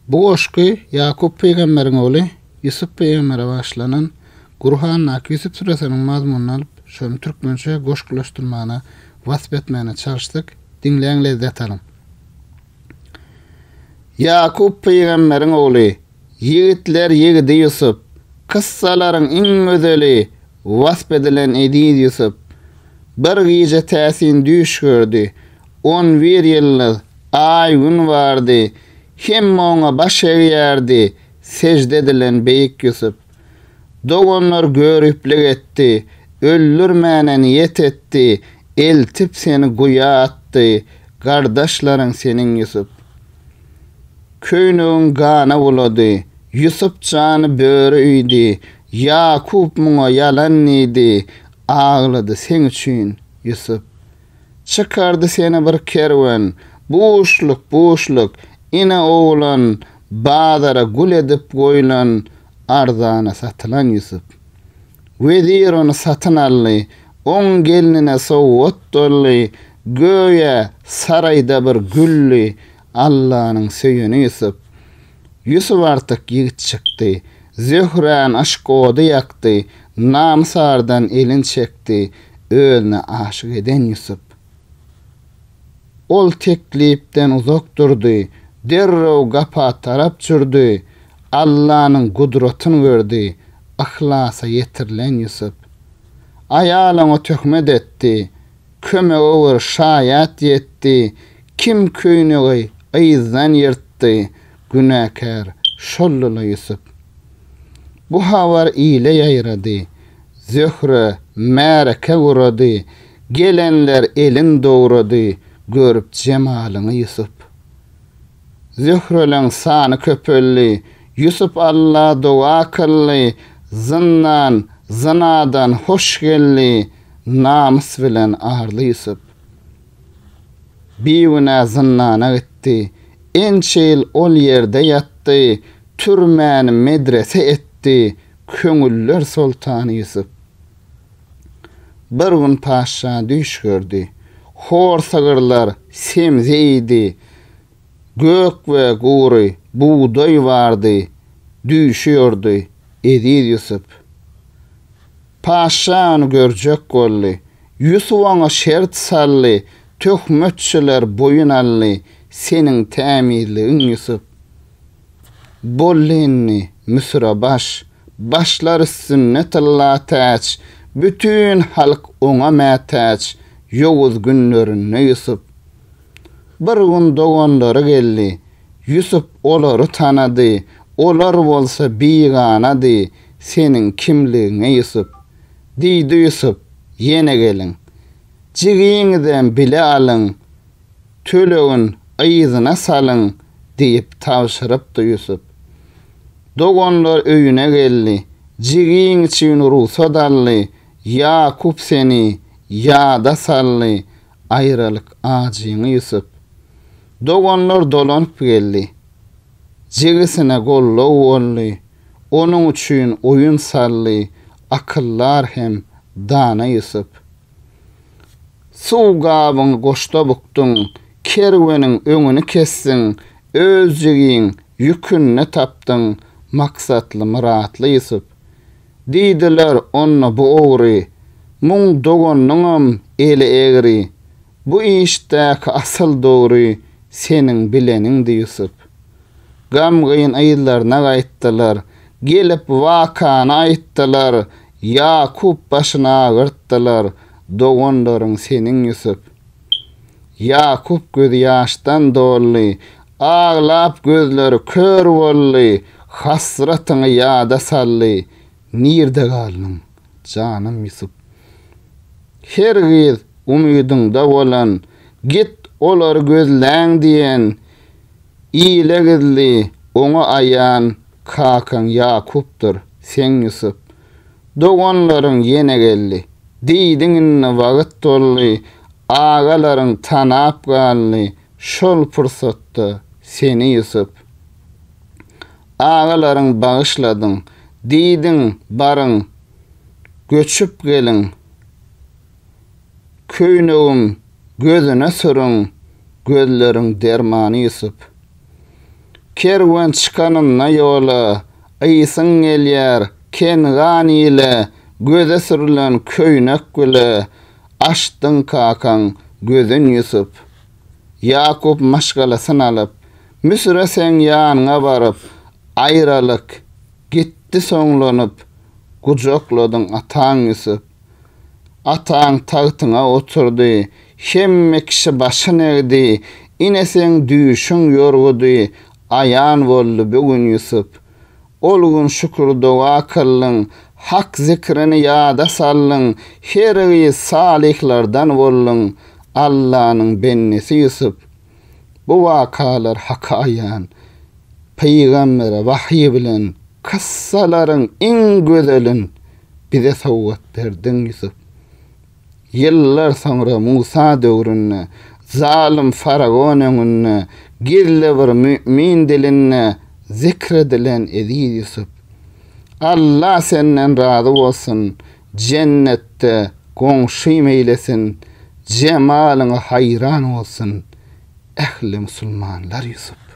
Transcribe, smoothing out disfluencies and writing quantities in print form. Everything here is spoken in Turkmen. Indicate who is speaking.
Speaker 1: Bu goşky Yakup peýgamberiň oğlu Yusuf peýgambere başlanan Gurhan-ı Yusuf suresiniň mazmununu alyp şonu türkmençe goşgulaşdyrmana wasp etmäne çalışdyk. Dinleýän lezzet alın. Yakup peýgamberiň oğlu, yigitler yigidi Yusuf, kıssalaryň iň özeli wasp edilen ediz Yusuf. Bir gije täsin düş gördü. 11 ýyllyk ay gün bardy. Hemme oňa baş egerdi. Secde edilen beýik Yusuf. Dogonlar görüplik etdi. Öldürmäne niyet etdi. Eltip seni guya atdy. Gardaşlaryň seniň Yusuf. Köýnüň gana bolady. Yusuf jany böre üýdi. Yakup muňa yalan idi. Ağladı sen üçin Yusuf. Çıkardı seni bir kerwen. Boşluk. Ine oğlan bazara gül edip goýlan arzana satylan Yusuf. Vezir onu satyn aldy. On gelinine sowat dolly. Göýe saraýda bir gülli. Allah'ın söýeni Yusuf. Yusuf artık yigit çykdy. Zöhrän aşkody ýakdy. Namsardan elin çekdi. Özüne aşyk eden Yusuf. Ol teklipden uzak durdy. Derrew gapa tarap çürdi. Allah'ın gudratını gördü. Ahlasa yetirilen Yusuf. Ayalyňa töhmet etdi. Köme over şaýat yetdi. Kim köýnügi aýzdan ýertdi. Günäkär şolluly Yusuf. Bu havar ile ýaýrady. Zöhre märeke gurady. Gelenler elin dogrady. Görüp jemalyny Yusuf. Zöhreleň sany köpelli. Yusuf Allah dowa kılly. Zinadan hoş gelli. Namus bilen arly Yusuf. Biwine zinnana gitdi. Ençil ol ýerde ýatdy. Türmäni medrese etdi. Köňüller sultany Yusuf. Bir gün paşa düş gördü. Hor sagyrlar semzeydi. Gök we gury buğday vardı. Düşüyordu ediz Yusuf. Paşa onu görjek boldy. Yusuf oňa şert sally. Töhmetçiler boyun ally. Seniň tämirligiň Yusuf. Bollenni müsra başlar sünnetullah täç. Bütün halk oňa mätäç. Ýowuz günlerinde Yusuf. Bir gün dogonlary geldi. Yusuf olary tanady. Olar bolsa biganady. Seniň kimligiňe Yusuf. Diýdi Yusuf, ýene gelin. Jigiňizden bile alın. Tölegin aýyzyna salın diýip tawşyrypdy Yusuf. Dogonlar öýüne geldi. Jigiň üçin ruhsat aldy. Yakup seni ýada sally. Aýralyk ajyny Yusuf. Dogonlar dolanyp geldi. Jigisine gollaw boldy. Onuň üçin oyun sally. Akyllar hem dana Yusuf. Suwgabyň goşda bukdyň. Kerweniň öňüni kessin. Öz jigiň ýükünni tapdyň. Maksatly muratly Yusuf. Diýdiler onna bu ogry. Muň dogonyňam eli egri. Bu işdäki asyl dogry seniň bileniňdi Yusuf. Gamgyň aýyllaryna gaýtdylar. Gelip wakany aýtdylar. Yakup başyna agyrtdylar. Dogonlaryň seniň Yusuf. Yakup gözi ýaşdan dolly. Ağlap gözleri kör bolly. Hasratyny ýada sally. Nirde galdyň janym Yusuf. Hergiz umydyňda bolan, git olary gözläň diýen ilegizli oňa aýan kakan Yakupdur sen Yusuf. Dogonlaryň ýene geldi. Diýdiňinne wagt dolly. Ağalaryň tanap galdy. Şol pursatda seni Yusuf. Ağalaryň bagyşladyň. Diýdiň barın. Göçüp gelin. Köýnegim gözüne sürün. Gözleriň dermany Yusuf. kerwan çıkanyna ýola, ýysyň gelýär, kengan ile, göze sürülen köýnek bile, açdyň kakan gözün ýusup. Yakup maşgalasyn alyp, Müsre sen ýanyna baryp, aýralyk, gitdi soňlanyp, gujakladyň ataň Ýusup. Ataň tagtyna oturdy, hemme kişi başyny egdi, ineseň düýüşüň ýorgudy, aýan boldy bugün Ýusup. Ol gün şükür doga kıllyň, hak zikrini ýada sallyň, her ýeri salihlerden bollyň, Allah'nyň bennesi Ýusup. Bu wakalar hakaýan, peýgambere wahy bilen kıssalaryň iň gözelin bize sowgat berdiň Ýusup. Yıllar sonra Musa döwründe zalim Faraon öňünde gille bir mümin diline zikredilen Eziz Ýusup. Allah senden razı bolsun, cennette goňşy meýlesin, cemalyňa hayran olsun. Ehli musulmanlar Ýusup.